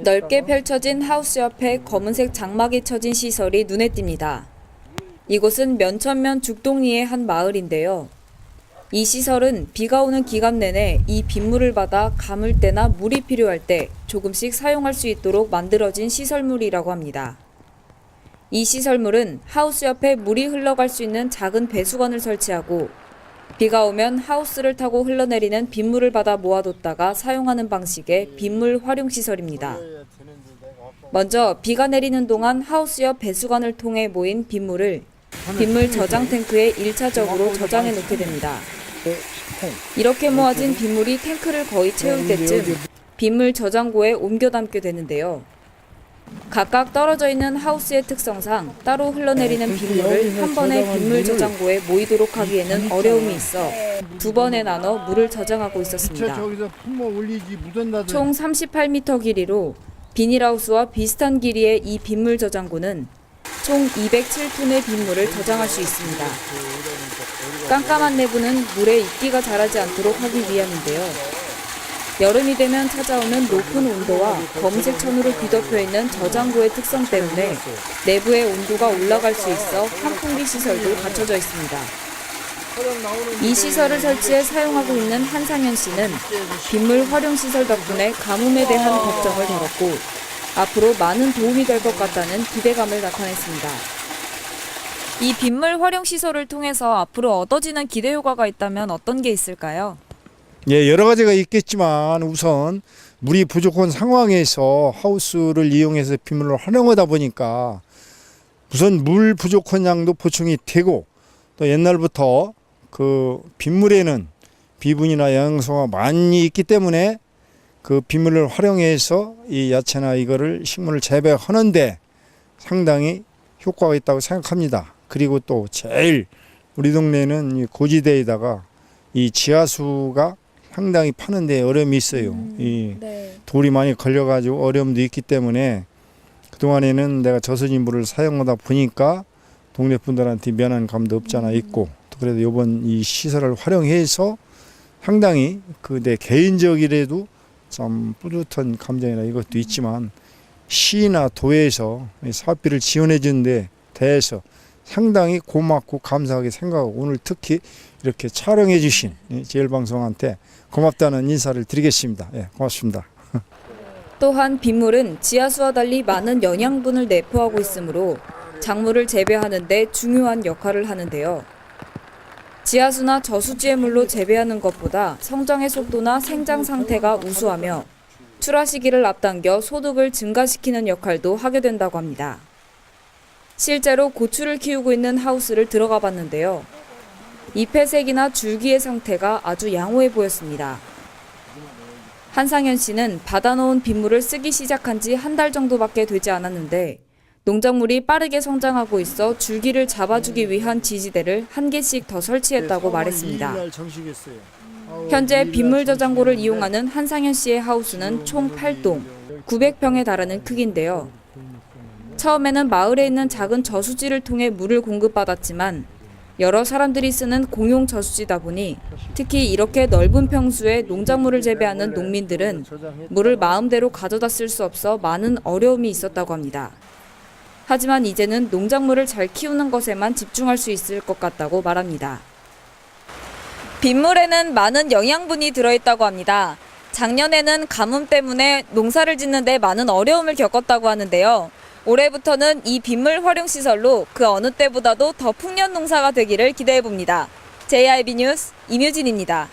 넓게 펼쳐진 하우스 옆에 검은색 장막이 쳐진 시설이 눈에 띕니다. 이곳은 면천면 죽동리의 한 마을인데요. 이 시설은 비가 오는 기간 내내 이 빗물을 받아 감을 때나 물이 필요할 때 조금씩 사용할 수 있도록 만들어진 시설물이라고 합니다. 이 시설물은 하우스 옆에 물이 흘러갈 수 있는 작은 배수관을 설치하고 비가 오면 하우스를 타고 흘러내리는 빗물을 받아 모아뒀다가 사용하는 방식의 빗물 활용 시설입니다. 먼저 비가 내리는 동안 하우스 옆 배수관을 통해 모인 빗물을 빗물 저장 탱크에 1차적으로 저장해 놓게 됩니다. 이렇게 모아진 빗물이 탱크를 거의 채울 때쯤 빗물 저장고에 옮겨 담게 되는데요. 각각 떨어져 있는 하우스의 특성상 따로 흘러내리는 빗물을 한 번에 빗물 저장고에 모이도록 하기에는 어려움이 있어 두 번에 나눠 물을 저장하고 있었습니다. 총 38m 길이로 비닐하우스와 비슷한 길이의 이 빗물 저장고는 총 207톤의 빗물을 저장할 수 있습니다. 깜깜한 내부는 물에 이끼가 자라지 않도록 하기 위함인데요. 여름이 되면 찾아오는 높은 온도와 검은색 천으로 뒤덮여 있는 저장고의 특성 때문에 내부의 온도가 올라갈 수 있어 환풍기 시설도 갖춰져 있습니다. 이 시설을 설치해 사용하고 있는 한상현 씨는 빗물 활용 시설 덕분에 가뭄에 대한 걱정을 덜었고 앞으로 많은 도움이 될 것 같다는 기대감을 나타냈습니다. 이 빗물 활용 시설을 통해서 앞으로 얻어지는 기대 효과가 있다면 어떤 게 있을까요? 예, 여러 가지가 있겠지만 우선 물이 부족한 상황에서 하우스를 이용해서 빗물을 활용하다 보니까 우선 물 부족한 양도 보충이 되고 또 옛날부터 그 빗물에는 비분이나 영양소가 많이 있기 때문에 그 빗물을 활용해서 이 야채나 이거를 식물을 재배하는데 상당히 효과가 있다고 생각합니다. 그리고 또 제일 우리 동네는 이 고지대에다가 이 지하수가 상당히 파는데 어려움이 있어요. 이 돌이 많이 걸려가지고 어려움도 있기 때문에 그동안에는 내가 저수지 물을 사용하다 보니까 동네 분들한테 미안한 감도 없잖아 있고 또 그래도 이번 이 시설을 활용해서 상당히 그 내 개인적이라도 좀 뿌듯한 감정이나 이것도 있지만 시나 도에서 사업비를 지원해 준 데 대해서 상당히 고맙고 감사하게 생각하고 오늘 특히 이렇게 촬영해 주신 제일방송한테 고맙다는 인사를 드리겠습니다. 예, 고맙습니다. 또한 빗물은 지하수와 달리 많은 영양분을 내포하고 있으므로 작물을 재배하는 데 중요한 역할을 하는데요. 지하수나 저수지의 물로 재배하는 것보다 성장의 속도나 생장 상태가 우수하며 출하 시기를 앞당겨 소득을 증가시키는 역할도 하게 된다고 합니다. 실제로 고추를 키우고 있는 하우스를 들어가 봤는데요. 잎의 색이나 줄기의 상태가 아주 양호해 보였습니다. 한상현 씨는 받아놓은 빗물을 쓰기 시작한 지 한 달 정도밖에 되지 않았는데 농작물이 빠르게 성장하고 있어 줄기를 잡아주기 위한 지지대를 한 개씩 더 설치했다고 말했습니다. 현재 빗물 저장고를 이용하는 한상현 씨의 하우스는 총 8동, 900평에 달하는 크기인데요. 처음에는 마을에 있는 작은 저수지를 통해 물을 공급받았지만 여러 사람들이 쓰는 공용 저수지다 보니 특히 이렇게 넓은 평수에 농작물을 재배하는 농민들은 물을 마음대로 가져다 쓸 수 없어 많은 어려움이 있었다고 합니다. 하지만 이제는 농작물을 잘 키우는 것에만 집중할 수 있을 것 같다고 말합니다. 빗물에는 많은 영양분이 들어있다고 합니다. 작년에는 가뭄 때문에 농사를 짓는 데 많은 어려움을 겪었다고 하는데요. 올해부터는 이 빗물 활용 시설로 그 어느 때보다도 더 풍년 농사가 되기를 기대해 봅니다. JIB 뉴스 임유진입니다.